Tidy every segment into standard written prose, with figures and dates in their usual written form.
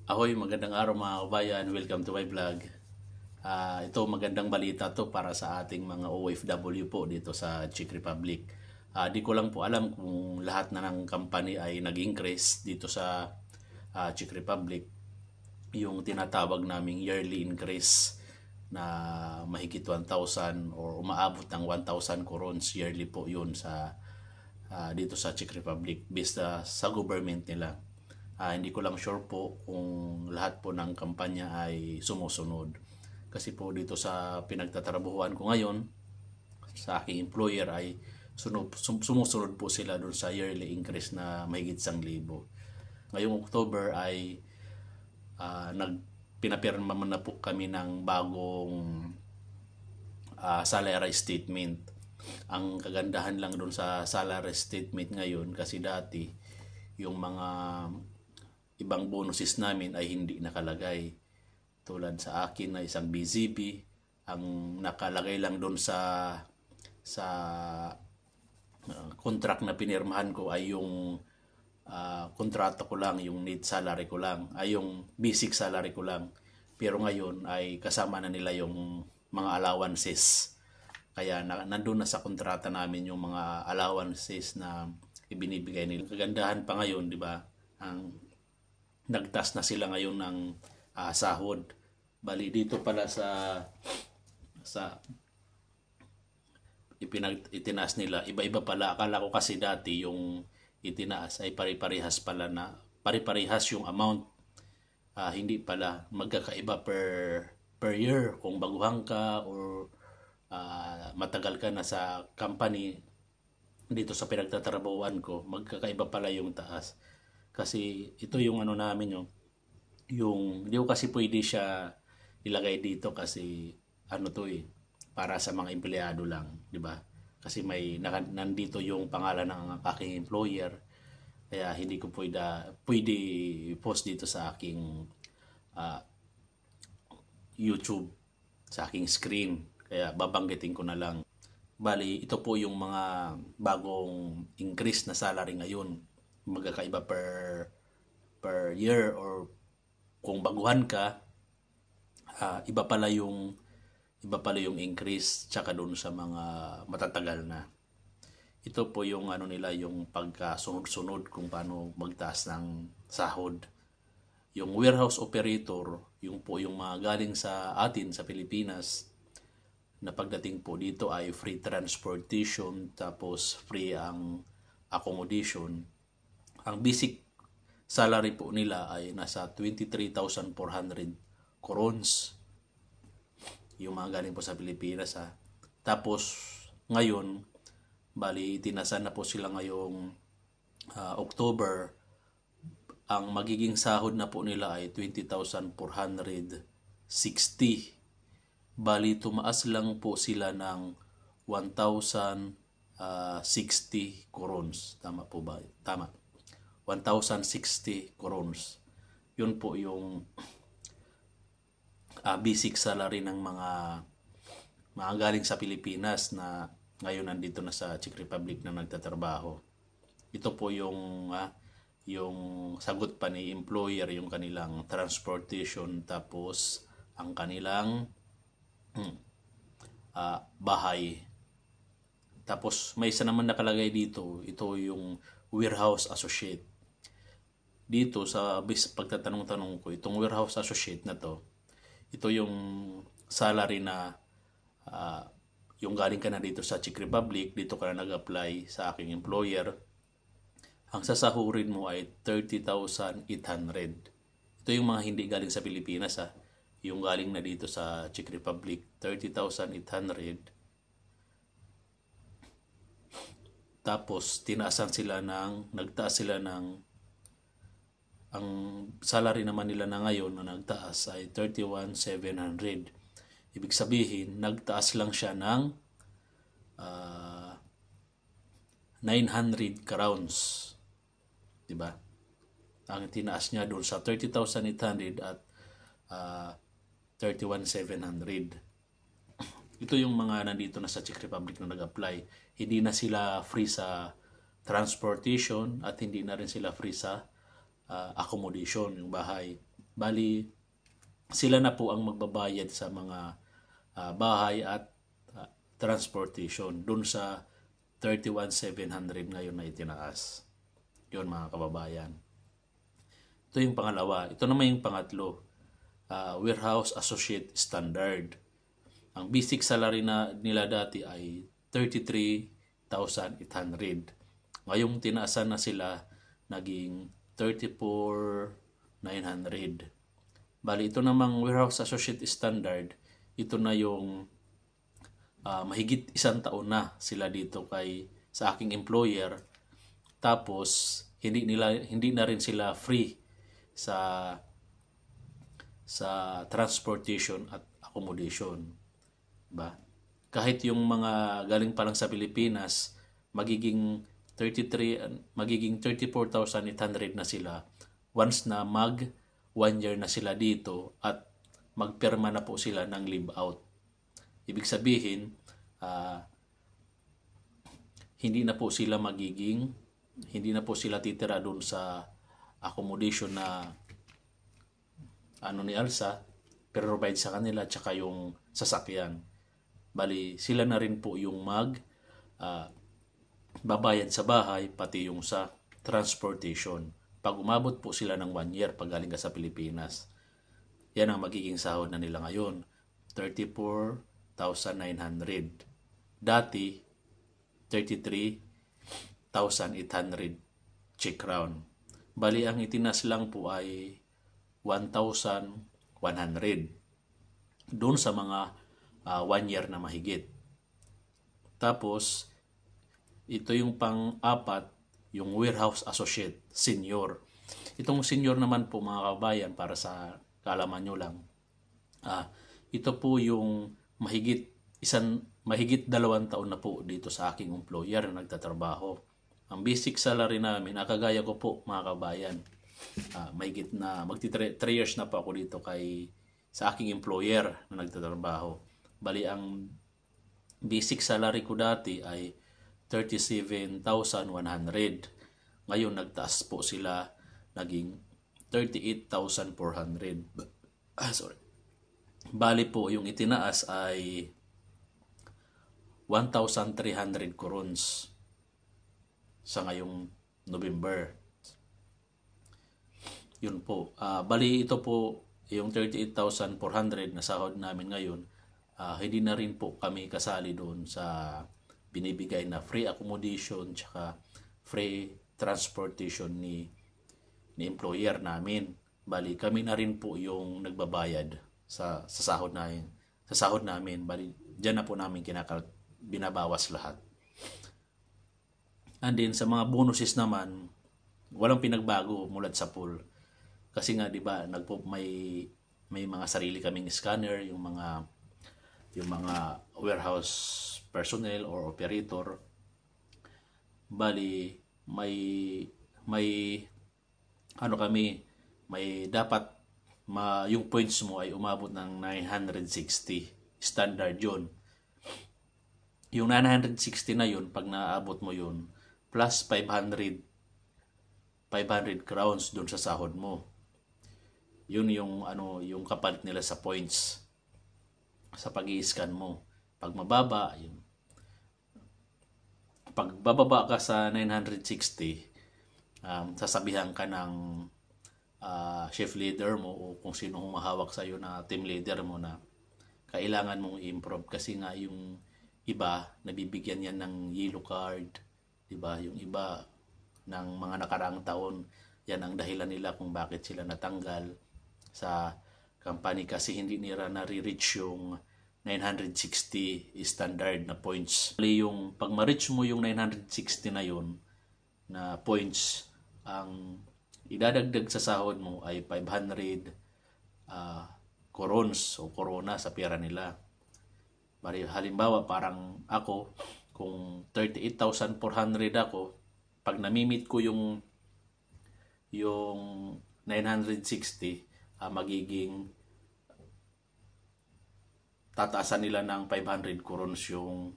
Ahoy, magandang araw mga kabayan. Welcome to my vlog. Ito magandang balita to para sa ating mga OFW po dito sa Czech Republic. Di ko lang po alam kung lahat na ng company ay nag-increase dito sa Czech Republic. Yung tinatawag naming yearly increase na mahigit 1,000 or umaabot ng 1,000 crowns yearly po yun sa dito sa Czech Republic based sa government nila. Hindi ko lang sure po kung lahat po ng kampanya ay sumusunod. Kasi po dito sa pinagtatrabahuan ko ngayon, sa aking employer ay sumusunod po sila doon sa yearly increase na mahigit 1,000. Ngayong October ay pinapirma na po kami ng bagong salary statement. Ang kagandahan lang doon sa salary statement ngayon kasi dati yung mga ibang bonuses namin ay hindi nakalagay. Tulad sa akin na isang BZB, ang nakalagay lang doon sa contract na pinirmahan ko ay yung kontrato ko lang, yung net salary ko lang, ay yung basic salary ko lang. Pero ngayon ay kasama na nila yung mga allowances. Kaya nandun na sa kontrata namin yung mga allowances na ibinibigay nila. Kagandahan pa ngayon, di ba? Nagtas na sila ngayon ng sahod. Bali dito pala sa itinaas nila, iba-iba pala. Akala ko kasi dati yung itinaas ay pare-parehas pala na pare-parehas yung amount. Hindi pala, magkakaiba per year kung baguhan ka or matagal ka na sa company. Dito sa pinagtatrabahuan ko, magkakaiba pala yung taas. Kasi ito yung ano namin yung hindi ko kasi pwede siya ilagay dito kasi ano to para sa mga empleyado lang, di ba? Kasi may nandito yung pangalan ng aking employer. Kaya hindi ko pwede post dito sa aking YouTube, sa aking screen. Kaya babanggitin ko na lang. Bali, ito po yung mga bagong increase na salary ngayon. Magkakaiba per year or kung baguhan ka, iba pala yung increase tsaka doon sa mga matatagal na. Ito po yung ano nila, yung pagkasunod-sunod kung paano magtaas ng sahod. Yung warehouse operator, yung po yung mga galing sa atin sa Pilipinas, na pagdating po dito ay free transportation tapos free ang accommodation. Ang basic salary po nila ay nasa 23,400 crowns. Yung mga galing po sa Pilipinas Tapos ngayon, bali tinasan na po sila ngayong October. Ang magiging sahod na po nila ay 20,460. Bali tumaas lang po sila ng 1,060 crowns. Tama po ba? Tama. 1,060 crowns. Yun po yung basic salary ng mga galing sa Pilipinas na ngayon nandito na sa Czech Republic na nagtatrabaho. Ito po yung sagot pa ni employer, yung kanilang transportation tapos ang kanilang bahay. Tapos may isa naman nakalagay dito, ito yung warehouse associate. Dito sa pagtatanong-tanong ko, itong warehouse associate na to, ito yung salary na yung galing ka na dito sa Czech Republic, dito ka na nag-apply sa aking employer, ang sasahurin mo ay 30,800. Ito yung mga hindi galing sa Pilipinas yung galing na dito sa Czech Republic, 30,800. Tapos nagtaas sila ng ang salary naman nila na ngayon na nagtaas ay 31,700. Ibig sabihin, nagtaas lang siya ng 900 crowns. Diba? Ang tinaas niya doon sa 30,800 at 31,700. Ito yung mga nandito na sa Czech Republic na nag-apply. Hindi na sila free sa transportation at hindi na rin sila free sa accommodation, yung bahay. Bali, sila na po ang magbabayad sa mga bahay at transportation dun sa 31,700 ngayon na itinaas. Yun mga kababayan. Ito yung pangalawa. Ito naman yung pangatlo. Warehouse Associate Standard. Ang basic salary na nila dati ay 33,800. Ngayong tinaasan na sila, naging 34,900. Bali, ito namang Warehouse Associate Standard, ito na yung mahigit 1 taon na sila dito sa aking employer. Tapos, hindi na rin sila free sa transportation at accommodation. Ba? Kahit yung mga galing pa lang sa Pilipinas, magiging 34,800 na sila once na 1 year na sila dito at magpirma na po sila ng leave out. Ibig sabihin, hindi na po sila titira doon sa accommodation na ni Alsa, pero provide sa kanila tsaka yung sasakyan. Bali, sila na rin po yung babayad sa bahay, pati yung sa transportation. Pag umabot po sila ng 1 year pag galing ka sa Pilipinas, yan ang magiging sahod na nila ngayon, 34,900. Dati, 33,800 Czech crown. Bali, ang itinas lang po ay 1,100 doon sa mga 1 year na mahigit. Tapos, ito yung pang-apat, yung Warehouse Associate Senior. Itong senior naman po mga kabayan, para sa kaalaman nyo lang, ito po yung mahigit 2 taon na po dito sa aking employer na nagtatrabaho. Ang basic salary namin, kagaya ko po mga kabayan, mahigit na 3 years na po ako dito sa aking employer na nagtatrabaho. Bali, ang basic salary ko dati ay 37,100. Ngayon nagtaas po sila, naging 38,400. Sorry. Bali po yung itinaas ay 1,300 crowns sa ngayong November. Yun po. Bali ito po yung 38,400 na sahod namin ngayon. Hindi na rin po kami kasali doon sa binibigay na free accommodation tsaka free transportation ni employer namin. Bali, kami na rin po yung nagbabayad sa sahod namin. Bali, diyan na po namin binabawas lahat. And then, sa mga bonuses naman, walang pinagbago mula sa pool. Kasi nga, di ba, may mga sarili kaming scanner, yung mga warehouse personnel or operator. Bali, may dapat yung points mo ay umabot ng 960. Standard yun. Yung 960 na yun, pag naabot mo yun, plus 500 crowns dun sa sahod mo. Yun yung kapalit nila sa points sa pag-i-scan mo. Pag mababa, yun. Pag bababa ka sa 960, sasabihan ka ng shift leader mo o kung sino humahawak sa iyo na team leader mo na kailangan mong i-improve kasi nga yung iba nabibigyan yan ng yellow card, di ba? Yung iba ng mga nakaraang taon, yan ang dahilan nila kung bakit sila natanggal sa company kasi hindi nila nare-reach yung 960 standard na points. Yung pag ma-reach mo yung 960 na yun na points, ang idadagdag sa sahod mo ay 500 corons o corona sa pera nila. Halimbawa, parang ako, kung 38,400 ako, pag namimit ko yung 960, magiging tataasan nila ng 500 crowns yung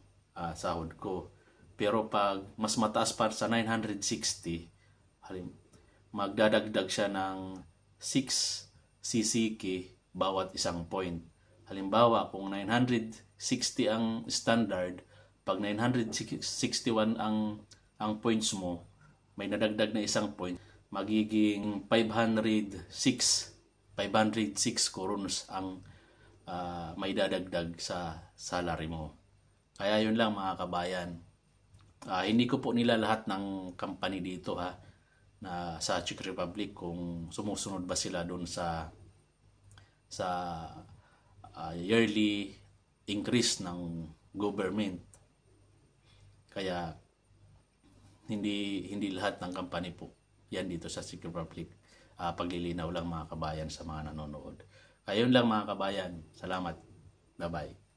sahod ko. Pero pag mas mataas pa sa 960, magdadagdag siya ng CCK bawat isang point. Halimbawa, kung 960 ang standard, pag 961 ang points mo, may nadagdag na isang point, magiging 506 coronas ang may dadagdag sa salary mo. Kaya yun lang mga kabayan. Hindi ko po nila lahat ng company dito na sa Czech Republic kung sumusunod ba sila doon sa yearly increase ng government. Kaya hindi lahat ng company po yan dito sa Czech Republic. Paglilinaw lang mga kabayan sa mga nanonood. Kaya yun lang mga kabayan. Salamat. Bye-bye.